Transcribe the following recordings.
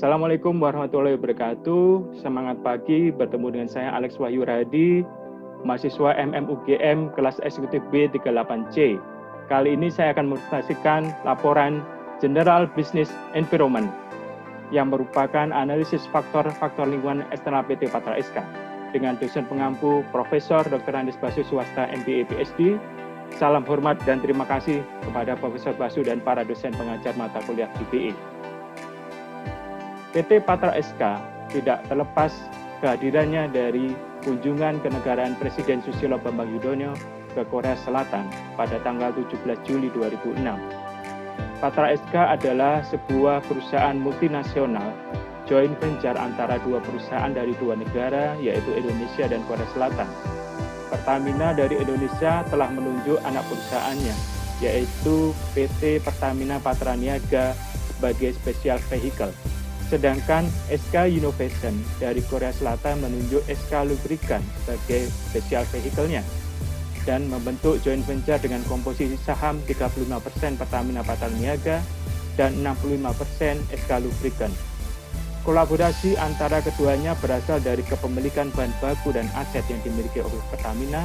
Assalamualaikum warahmatullahi wabarakatuh. Semangat pagi, bertemu dengan saya Alex Wahyu Radi, mahasiswa MMUGM kelas eksekutif B38C. Kali ini saya akan mempresentasikan laporan General Business Environment yang merupakan analisis faktor-faktor lingkungan eksternal PT Patra SK dengan dosen pengampu Profesor Dr. Andes Basu Swasta MBA PhD. Salam hormat dan terima kasih kepada Profesor Basu dan para dosen pengajar mata kuliah DBE. PT Patra SK tidak terlepas kehadirannya dari kunjungan kenegaraan Presiden Susilo Bambang Yudhoyono ke Korea Selatan pada tanggal 17 Juli 2006. Patra SK adalah sebuah perusahaan multinasional joint venture antara dua perusahaan dari dua negara, yaitu Indonesia dan Korea Selatan. Pertamina dari Indonesia telah menunjuk anak perusahaannya, yaitu PT Pertamina Patraniaga sebagai special vehicle. Sedangkan SK Innovation dari Korea Selatan menunjuk SK Lubricant sebagai special vehicle-nya dan membentuk joint venture dengan komposisi saham 35% Pertamina Patraniaga dan 65% SK Lubricant. Kolaborasi antara keduanya berasal dari kepemilikan bahan baku dan aset yang dimiliki oleh Pertamina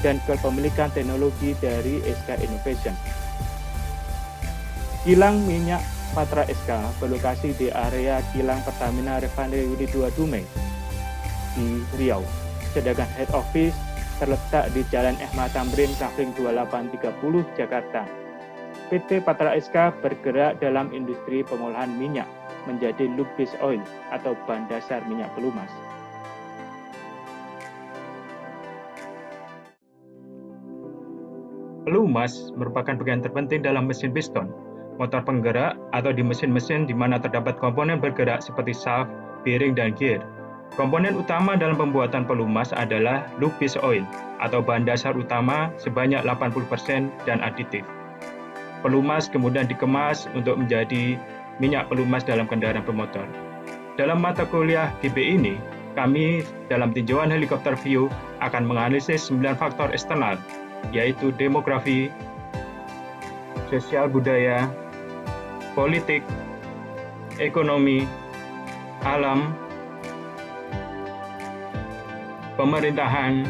dan kepemilikan teknologi dari SK Innovation. Kilang minyak Patra SK berlokasi di area kilang Pertamina Refinery Unit 2 Dumai di Riau, sedangkan head office terletak di Jalan Ahmad Tamrin, Kafling 2830, Jakarta. PT Patra SK bergerak dalam industri pengolahan minyak menjadi lube base oil atau bahan dasar minyak pelumas. Pelumas merupakan bagian terpenting dalam mesin piston, motor penggerak, atau di mesin-mesin di mana terdapat komponen bergerak seperti shaft, bearing, dan gear. Komponen utama dalam pembuatan pelumas adalah lube base oil atau bahan dasar utama sebanyak 80% dan aditif. Pelumas kemudian dikemas untuk menjadi minyak pelumas dalam kendaraan bermotor. Dalam mata kuliah GB ini, kami dalam tinjauan helikopter view akan menganalisis 9 faktor eksternal, yaitu demografi, sosial budaya, politik, ekonomi, alam, pemerintahan,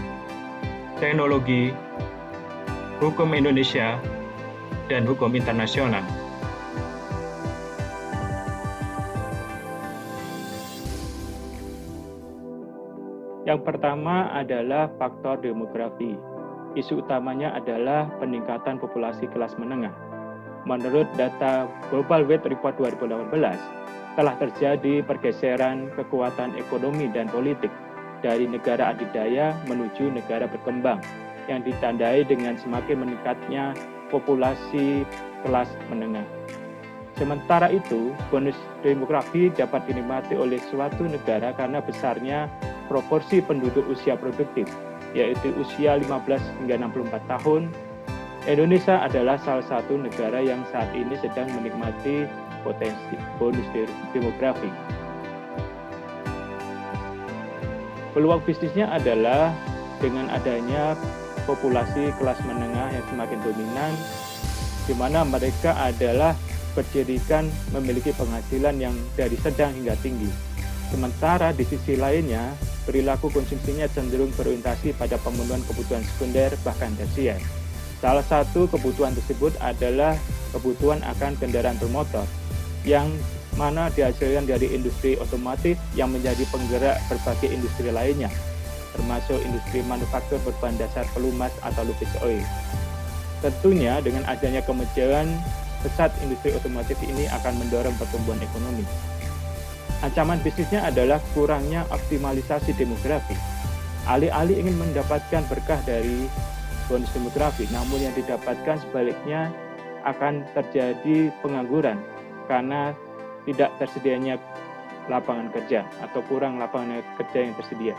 teknologi, hukum Indonesia, dan hukum internasional. Yang pertama adalah faktor demografi. Isu utamanya adalah peningkatan populasi kelas menengah. Menurut data Global Wealth Report 2018, telah terjadi pergeseran kekuatan ekonomi dan politik dari negara adidaya menuju negara berkembang yang ditandai dengan semakin meningkatnya populasi kelas menengah. Sementara itu, bonus demografi dapat dinikmati oleh suatu negara karena besarnya proporsi penduduk usia produktif, yaitu usia 15 hingga 64 tahun. Indonesia adalah salah satu negara yang saat ini sedang menikmati potensi bonus demografi. Peluang bisnisnya adalah dengan adanya populasi kelas menengah yang semakin dominan, di mana mereka adalah berjadikan memiliki penghasilan yang dari sedang hingga tinggi. Sementara di sisi lainnya, perilaku konsumsinya cenderung berorientasi pada pemenuhan kebutuhan sekunder bahkan tersier. Salah satu kebutuhan tersebut adalah kebutuhan akan kendaraan bermotor, yang mana dihasilkan dari industri otomotif yang menjadi penggerak berbagai industri lainnya, termasuk industri manufaktur berbahan dasar pelumas atau lube base oil. Tentunya dengan adanya kemajuan pesat industri otomotif ini akan mendorong pertumbuhan ekonomi. Ancaman bisnisnya adalah kurangnya optimalisasi demografi. Alih-alih ingin mendapatkan berkah dari bonus demografi, namun yang didapatkan sebaliknya akan terjadi pengangguran karena tidak tersedianya lapangan kerja atau kurang lapangan kerja yang tersedia.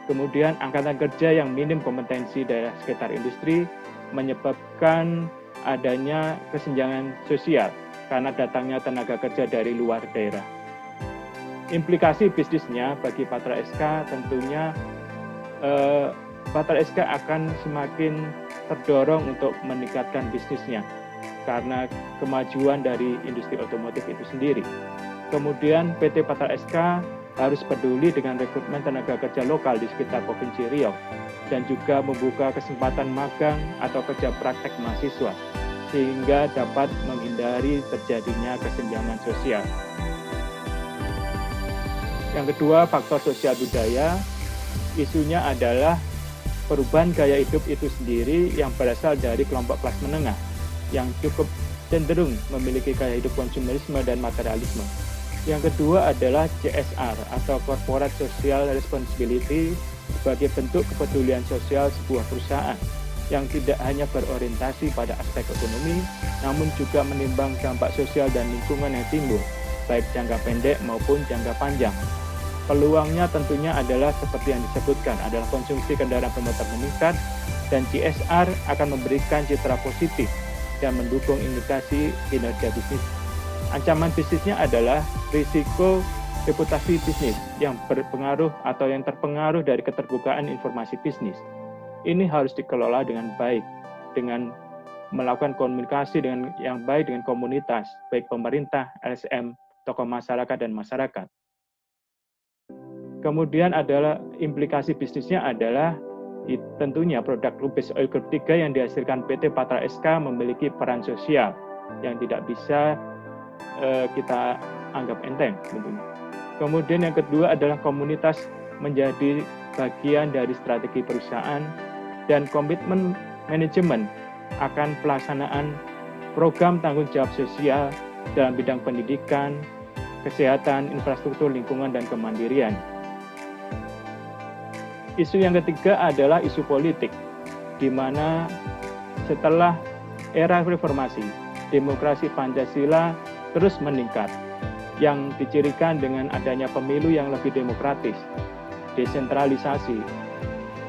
Kemudian angkatan kerja yang minim kompetensi daerah sekitar industri menyebabkan adanya kesenjangan sosial karena datangnya tenaga kerja dari luar daerah. Implikasi bisnisnya bagi Patra SK tentunya Patra SK akan semakin terdorong untuk meningkatkan bisnisnya karena kemajuan dari industri otomotif itu sendiri. Kemudian PT Patra SK harus peduli dengan rekrutmen tenaga kerja lokal di sekitar Provinsi Riau dan juga membuka kesempatan magang atau kerja praktek mahasiswa sehingga dapat menghindari terjadinya kesenjangan sosial. Yang kedua, faktor sosial budaya. Isunya adalah perubahan gaya hidup itu sendiri yang berasal dari kelompok kelas menengah yang cukup cenderung memiliki gaya hidup konsumerisme dan materialisme. Yang kedua adalah CSR atau Corporate Social Responsibility sebagai bentuk kepedulian sosial sebuah perusahaan yang tidak hanya berorientasi pada aspek ekonomi, namun juga menimbang dampak sosial dan lingkungan yang timbul, baik jangka pendek maupun jangka panjang. Peluangnya tentunya adalah seperti yang disebutkan, adalah konsumsi kendaraan bermotor meningkat, dan CSR akan memberikan citra positif dan mendukung indikasi kinerja bisnis. Ancaman bisnisnya adalah risiko reputasi bisnis yang berpengaruh atau yang terpengaruh dari keterbukaan informasi bisnis. Ini harus dikelola dengan baik, dengan melakukan komunikasi dengan yang baik dengan komunitas, baik pemerintah, LSM, tokoh masyarakat, dan masyarakat. Kemudian adalah implikasi bisnisnya adalah tentunya produk Lubis Oil Group 3 yang dihasilkan PT Patra SK memiliki peran sosial yang tidak bisa kita anggap enteng. Kemudian yang kedua adalah komunitas menjadi bagian dari strategi perusahaan dan komitmen manajemen akan pelaksanaan program tanggung jawab sosial dalam bidang pendidikan, kesehatan, infrastruktur, lingkungan, dan kemandirian. Isu yang ketiga adalah isu politik, di mana setelah era reformasi, demokrasi Pancasila terus meningkat, yang dicirikan dengan adanya pemilu yang lebih demokratis, desentralisasi,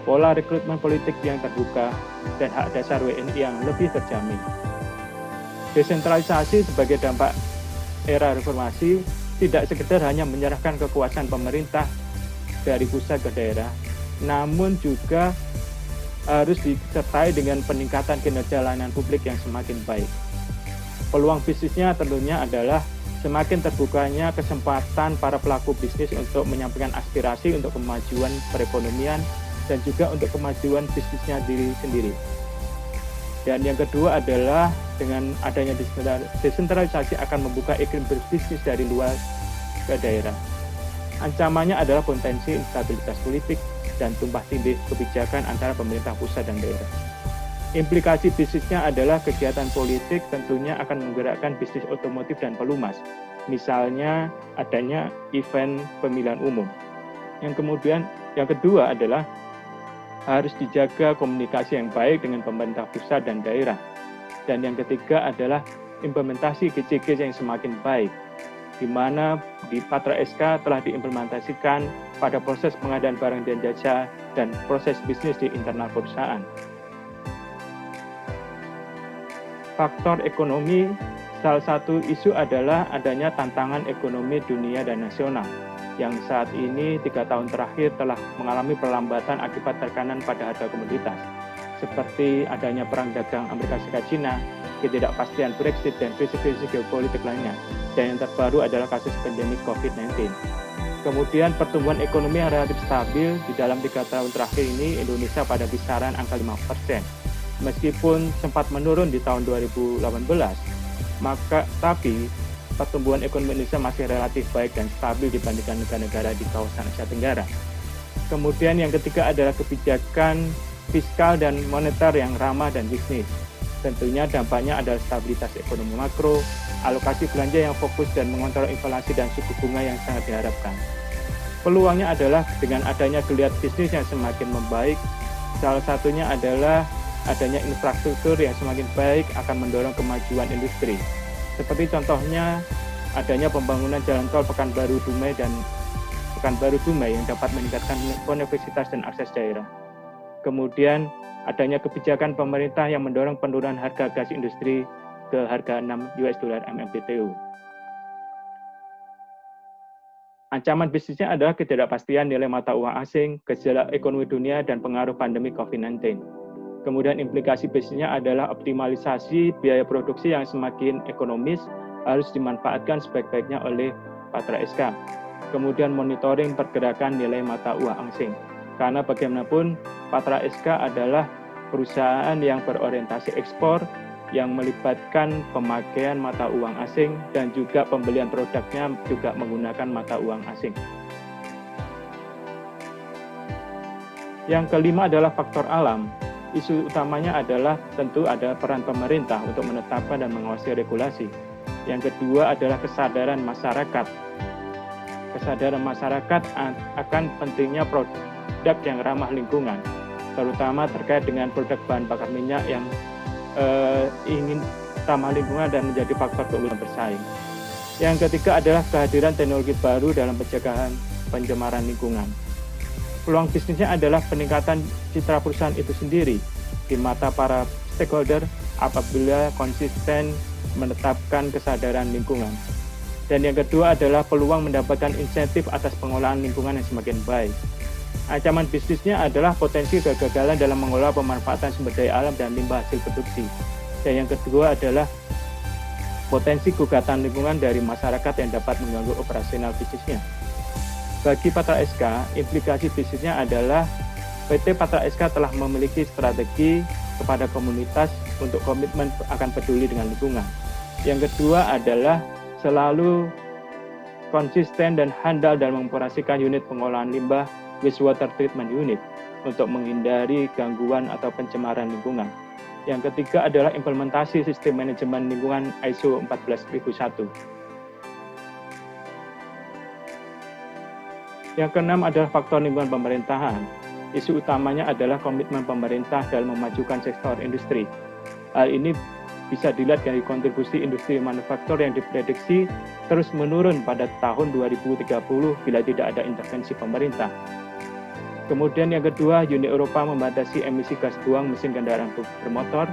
pola rekrutmen politik yang terbuka, dan hak dasar WNI yang lebih terjamin. Desentralisasi sebagai dampak era reformasi tidak sekedar hanya menyerahkan kekuasaan pemerintah dari pusat ke daerah, namun juga harus disertai dengan peningkatan kinerja layanan publik yang semakin baik. Peluang bisnisnya tentunya adalah semakin terbukanya kesempatan para pelaku bisnis untuk menyampaikan aspirasi untuk kemajuan perekonomian dan juga untuk kemajuan bisnisnya diri sendiri. Dan yang kedua adalah dengan adanya desentralisasi akan membuka iklim berbisnis dari luar ke daerah. Ancamannya adalah potensi instabilitas politik dan tumpang tindih kebijakan antara pemerintah pusat dan daerah. Implikasi bisnisnya adalah kegiatan politik tentunya akan menggerakkan bisnis otomotif dan pelumas, misalnya adanya event pemilihan umum. Yang kedua adalah harus dijaga komunikasi yang baik dengan pemerintah pusat dan daerah. Dan yang ketiga adalah implementasi GCG yang semakin baik, di mana di Patra SK telah diimplementasikan pada proses pengadaan barang dan jasa dan proses bisnis di internal perusahaan. Faktor ekonomi, salah satu isu adalah adanya tantangan ekonomi dunia dan nasional, yang saat ini 3 tahun terakhir telah mengalami perlambatan akibat tekanan pada harga komoditas, seperti adanya perang dagang Amerika Serikat-China, ketidakpastian Brexit, dan krisis-krisis geopolitik lainnya. Dan yang terbaru adalah kasus pandemi COVID-19. Kemudian pertumbuhan ekonomi yang relatif stabil di dalam 3 tahun terakhir ini Indonesia pada kisaran angka 5%. Meskipun sempat menurun di tahun 2018, tapi pertumbuhan ekonomi Indonesia masih relatif baik dan stabil dibandingkan negara-negara di kawasan Asia Tenggara. Kemudian yang ketiga adalah kebijakan fiskal dan moneter yang ramah dan bisnis. Tentunya dampaknya adalah stabilitas ekonomi makro, alokasi belanja yang fokus dan mengontrol inflasi dan suku bunga yang sangat diharapkan. Peluangnya adalah dengan adanya geliat bisnis yang semakin membaik, salah satunya adalah adanya infrastruktur yang semakin baik akan mendorong kemajuan industri. Seperti contohnya adanya pembangunan jalan tol Pekanbaru-Dumai dan Pekanbaru-Dumai yang dapat meningkatkan konektivitas dan akses daerah. Kemudian adanya kebijakan pemerintah yang mendorong penurunan harga gas industri ke harga $6/MMBTU. Ancaman bisnisnya adalah ketidakpastian nilai mata uang asing, gejolak ekonomi dunia, dan pengaruh pandemi COVID-19. Kemudian implikasi bisnisnya adalah optimalisasi biaya produksi yang semakin ekonomis harus dimanfaatkan sebaik-baiknya oleh Patra SK. Kemudian monitoring pergerakan nilai mata uang asing. Karena bagaimanapun Patra SK adalah perusahaan yang berorientasi ekspor yang melibatkan pemakaian mata uang asing dan juga pembelian produknya juga menggunakan mata uang asing. Yang kelima adalah faktor alam. Isu utamanya adalah tentu ada peran pemerintah untuk menetapkan dan mengawasi regulasi. Yang kedua adalah kesadaran masyarakat. Kesadaran masyarakat akan pentingnya produk yang ramah lingkungan, terutama terkait dengan produk bahan bakar minyak yang ingin ramah lingkungan dan menjadi faktor keunggulan bersaing. Yang ketiga adalah kehadiran teknologi baru dalam pencegahan pencemaran lingkungan. Peluang bisnisnya adalah peningkatan citra perusahaan itu sendiri di mata para stakeholder apabila konsisten menetapkan kesadaran lingkungan. Dan yang kedua adalah peluang mendapatkan insentif atas pengolahan lingkungan yang semakin baik. Ancaman bisnisnya adalah potensi kegagalan dalam mengelola pemanfaatan sumber daya alam dan limbah hasil produksi. Dan yang kedua adalah potensi gugatan lingkungan dari masyarakat yang dapat mengganggu operasional bisnisnya. Bagi Patra SK, implikasi bisnisnya adalah PT Patra SK telah memiliki strategi kepada komunitas untuk komitmen akan peduli dengan lingkungan. Yang kedua adalah selalu konsisten dan handal dalam mengoperasikan unit pengolahan limbah wastewater treatment unit untuk menghindari gangguan atau pencemaran lingkungan. Yang ketiga adalah implementasi sistem manajemen lingkungan ISO 14001. Yang keenam adalah faktor lingkungan pemerintahan. Isu utamanya adalah komitmen pemerintah dalam memajukan sektor industri. Hal ini bisa dilihat dari kontribusi industri manufaktur yang diprediksi terus menurun pada tahun 2030 bila tidak ada intervensi pemerintah. Kemudian yang kedua, Uni Eropa membatasi emisi gas buang mesin kendaraan bermotor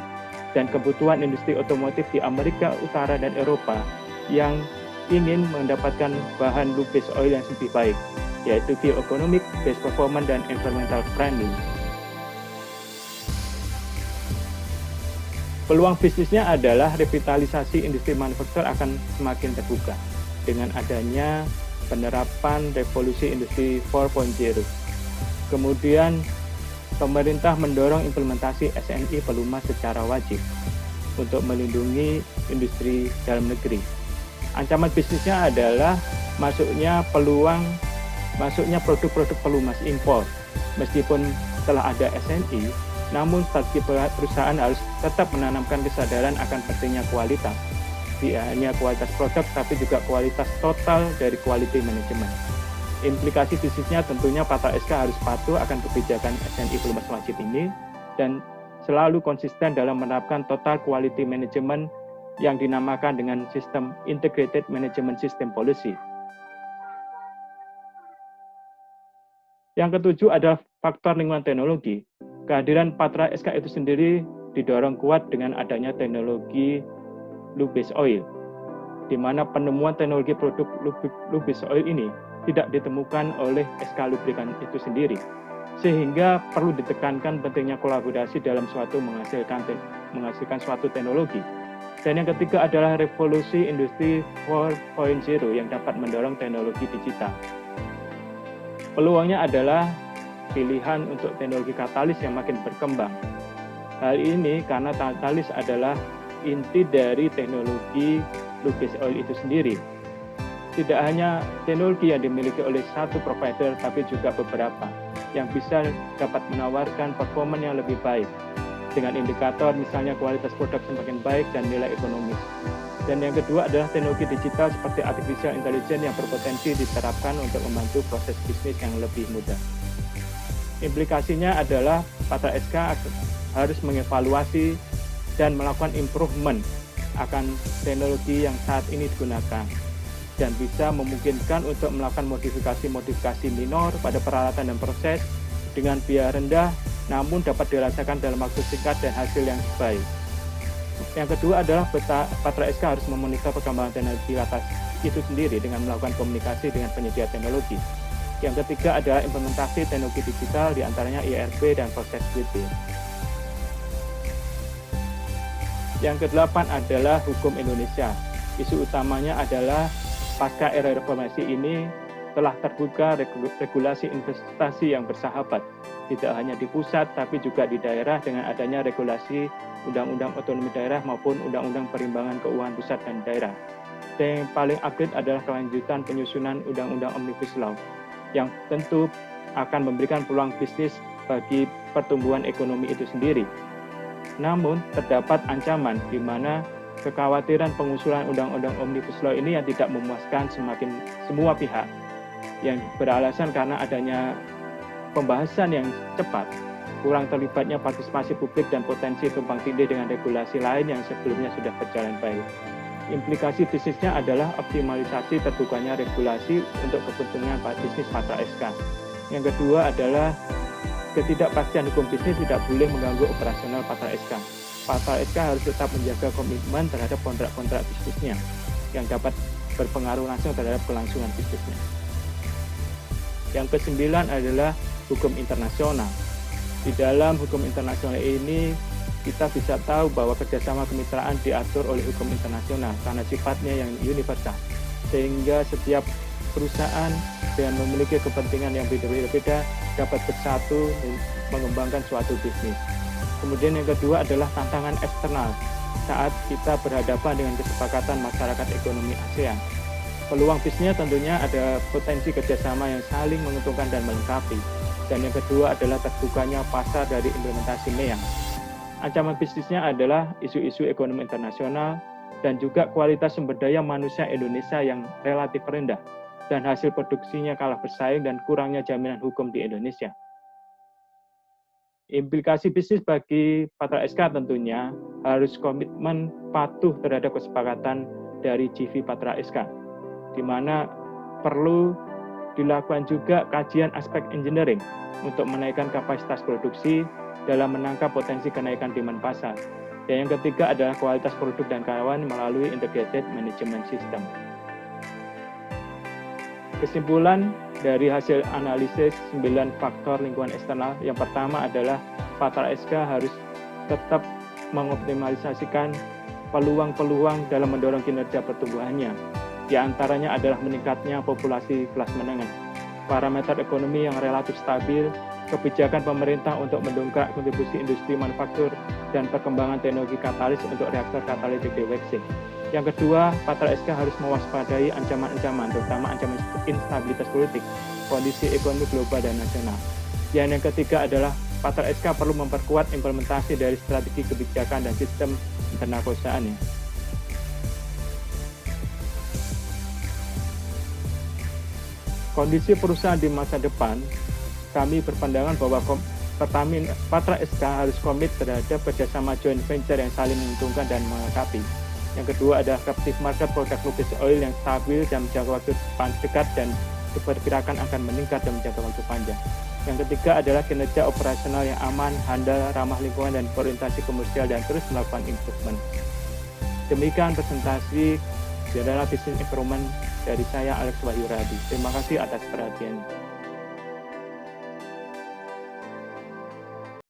dan kebutuhan industri otomotif di Amerika Utara dan Eropa yang ingin mendapatkan bahan low-base oil yang lebih baik, yaitu bioeconomic, base performance, dan environmental friendly. Peluang bisnisnya adalah revitalisasi industri manufaktur akan semakin terbuka dengan adanya penerapan revolusi industri 4.0. Kemudian pemerintah mendorong implementasi SNI pelumas secara wajib untuk melindungi industri dalam negeri. Ancaman bisnisnya adalah masuknya produk-produk pelumas impor. Meskipun telah ada SNI, namun strategi perusahaan harus tetap menanamkan kesadaran akan pentingnya kualitas. Tidak hanya kualitas produk, tapi juga kualitas total dari quality management. Implikasi bisnisnya tentunya Patra SK harus patuh akan kebijakan SNI pelumas wajib ini dan selalu konsisten dalam menerapkan total quality management yang dinamakan dengan sistem Integrated Management System Policy. Yang ketujuh adalah faktor lingkungan teknologi. Kehadiran Patra SK itu sendiri didorong kuat dengan adanya teknologi low-base oil, di mana penemuan teknologi produk low-base oil ini tidak ditemukan oleh SK Lubrikan itu sendiri, sehingga perlu ditekankan pentingnya kolaborasi dalam menghasilkan suatu teknologi. Dan yang ketiga adalah revolusi industri 4.0 yang dapat mendorong teknologi digital. Peluangnya adalah pilihan untuk teknologi katalis yang makin berkembang. Hal ini karena katalis adalah inti dari teknologi low-base oil itu sendiri. Tidak hanya teknologi yang dimiliki oleh satu provider, tapi juga beberapa yang bisa dapat menawarkan performa yang lebih baik dengan indikator misalnya kualitas produk semakin baik dan nilai ekonomis. Dan yang kedua adalah teknologi digital seperti artificial intelligence yang berpotensi diterapkan untuk membantu proses bisnis yang lebih mudah. Implikasinya adalah Patra SK harus mengevaluasi dan melakukan improvement akan teknologi yang saat ini digunakan dan bisa memungkinkan untuk melakukan modifikasi minor pada peralatan dan proses dengan biaya rendah namun dapat dirasakan dalam waktu singkat dan hasil yang baik. Yang kedua adalah Patra SK harus memonitor perkembangan teknologi atas itu sendiri dengan melakukan komunikasi dengan penyedia teknologi. Yang ketiga adalah implementasi teknologi digital diantaranya ERP dan proses building. Yang kedelapan adalah hukum Indonesia. Isu utamanya adalah pasca era reformasi ini telah terbuka regulasi investasi yang bersahabat, tidak hanya di pusat tapi juga di daerah dengan adanya regulasi Undang-Undang Otonomi Daerah maupun Undang-Undang Perimbangan Keuangan Pusat dan Daerah. Dan yang paling update adalah kelanjutan penyusunan Undang-Undang Omnibus Law yang tentu akan memberikan peluang bisnis bagi pertumbuhan ekonomi itu sendiri. Namun terdapat ancaman di mana kekhawatiran pengusulan Undang-Undang Omnibus Law ini yang tidak memuaskan semua pihak, yang beralasan karena adanya pembahasan yang cepat, kurang terlibatnya partisipasi publik dan potensi tumpang tindih dengan regulasi lain yang sebelumnya sudah berjalan baik. Implikasi bisnisnya adalah optimalisasi terbukanya regulasi untuk kepentingan bisnis Patra SK. Yang kedua adalah ketidakpastian hukum bisnis tidak boleh mengganggu operasional Patra SK. Patra SK harus tetap menjaga komitmen terhadap kontrak-kontrak bisnisnya yang dapat berpengaruh langsung terhadap kelangsungan bisnisnya. Yang kesembilan adalah hukum internasional. Di dalam hukum internasional ini kita bisa tahu bahwa kerjasama kemitraan diatur oleh hukum internasional karena sifatnya yang universal, sehingga setiap perusahaan dengan memiliki kepentingan yang berbeda-beda dapat bersatu dan mengembangkan suatu bisnis. Kemudian yang kedua adalah tantangan eksternal saat kita berhadapan dengan kesepakatan masyarakat ekonomi ASEAN. Peluang bisnisnya tentunya ada potensi kerjasama yang saling menguntungkan dan melengkapi. Dan yang kedua adalah terbukanya pasar dari implementasi MEANG. Ancaman bisnisnya adalah isu-isu ekonomi internasional dan juga kualitas sumber daya manusia Indonesia yang relatif rendah dan hasil produksinya kalah bersaing dan kurangnya jaminan hukum di Indonesia. Implikasi bisnis bagi Patra SK tentunya harus komitmen patuh terhadap kesepakatan dari GV Patra SK, di mana perlu dilakukan juga kajian aspek engineering untuk menaikkan kapasitas produksi dalam menangkap potensi kenaikan demand pasar. Dan yang ketiga adalah kualitas produk dan karyawan melalui integrated management system. Kesimpulan dari hasil analisis 9 faktor lingkungan eksternal, yang pertama adalah Patra SK harus tetap mengoptimalisasikan peluang-peluang dalam mendorong kinerja pertumbuhannya. Di antaranya adalah meningkatnya populasi kelas menengah, parameter ekonomi yang relatif stabil, kebijakan pemerintah untuk mendongkrak kontribusi industri manufaktur, dan perkembangan teknologi katalis untuk reaktor katalitik dewaxing. Yang kedua, Patra SK harus mewaspadai ancaman-ancaman, terutama ancaman instabilitas politik, kondisi ekonomi global dan nasional. Yang ketiga adalah Patra SK perlu memperkuat implementasi dari strategi kebijakan dan sistem internal perusahaannya. Kondisi perusahaan di masa depan, kami berpandangan bahwa Patra SK harus komit terhadap kerjasama joint venture yang saling menguntungkan dan melengkapi. Yang kedua adalah captive market produk lubis oil yang stabil dan menjangka waktu dekat dan diperkirakan akan meningkat dan menjangka waktu panjang. Yang ketiga adalah kinerja operasional yang aman, handal, ramah lingkungan, dan berorientasi komersial dan terus melakukan improvement. Demikian presentasi General Business Improvement dari saya, Alex Wahyuradi. Terima kasih atas perhatiannya.